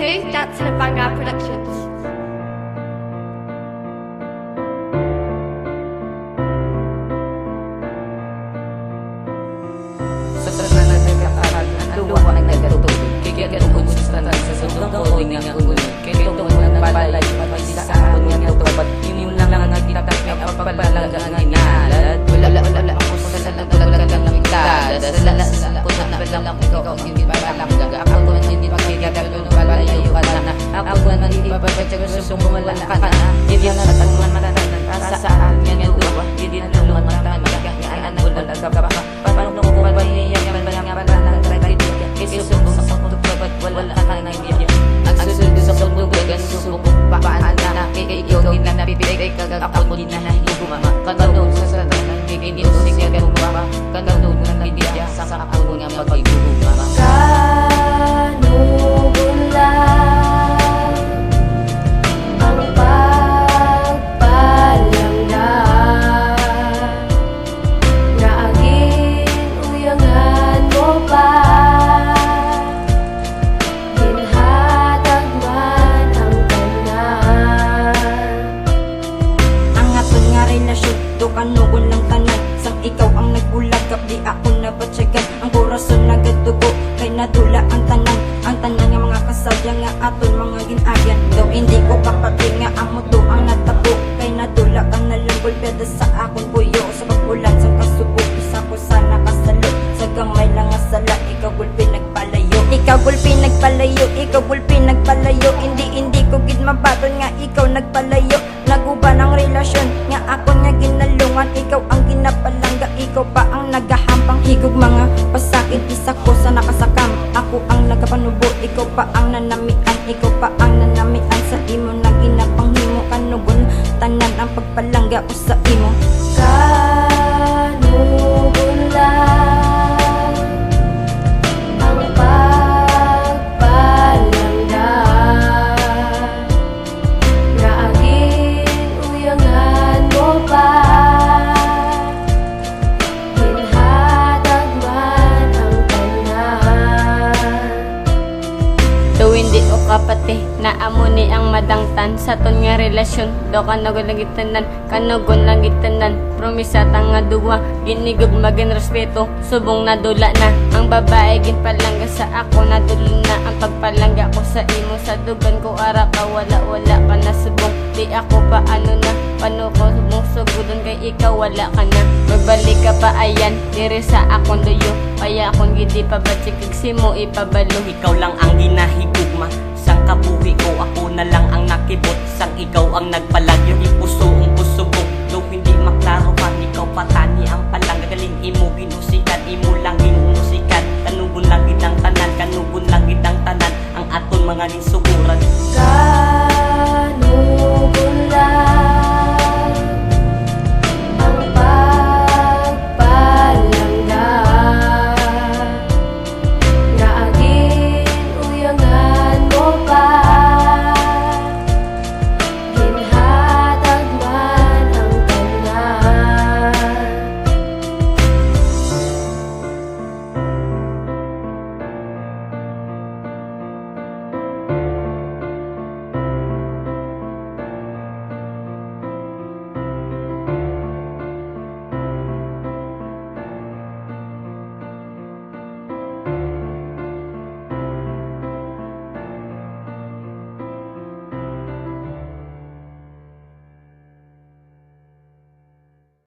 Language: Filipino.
Smooth Dancing and Vanguard Productions. Sa tanan nagkakaral ang luwa na nagtutulog kikaganoon sa tanan sa sobrang koling nga unod kaya itong balay mabisa sa akon nga tubat yun lang ang nagtitapin ang pagpalaga nga inalad wala ako sa talagang lang italad sa ko na lang ikaw ang hindi palangga ako man hindi pagkaganoon balayo ka na ako man hindi babadya sa sumula ka na hindi na tatuman matatanan para sa akin nga luwa hindi na luman matatanan nga anak ko lang ka paano ko ba niya wala ka na hindi ang susunod sa sundugan susubok paano na ikaw na napipigay kagag ako din na higuma kanunod sa satanan hindi usik niya gumama kanunod na nabibigya sa ako nga magiguguma Kanugun lang ang pagpalangga na aging uyangan mo pa kanugon lang tanan sang ikaw ang nagulagap di ako nabatyagan ang korason nagadugo kay nadula ang tanan nga mga kasadya nga aton mga ginagyan daw hindi ko kapati nga amo to ang natabo kay nadula kang nalanggol peda sa akon buyo sa pag-ulan sa kasubo isa ko sana kasalo sa gamay lang nga sala ikaw gulpi nagpalayo hindi ko gid mabaton nga ikaw nagpalayo naguban ang relasyon nga ako nga ginalungan ikaw ang ginapalangga ikaw pa ang nagahampang higog mga pasakit isa ko sa nakasakam ako ang nagapanubo ikaw pa ang nanamian sa imo na ginapanghimo kanugon tanan ang pagpalangga ko sa imo Kanugun lang ang pagpalangga na aging uyangan mo pa hinhatag man ang tanan Do hindi o kapati na amo ni ang madangtan sa ton nga relasyon do kanugon langitanan promisa tanga duwa ginigog maging respeto subong nadula na ang babae ginpalangga sa ako nadula na ang pagpalangga ko sa imo sa dugan ko ara ka wala ka na subong di ako pa ano ko subong sugudon kay ikaw wala ka na magbalik ka pa ayan diri sa akong duyo kaya akong gidi pa batsikig simo ipabalo ikaw lang ang ginahigugma sang kabuhi ko ako na lang ang nakibot sang ikaw ang nagpala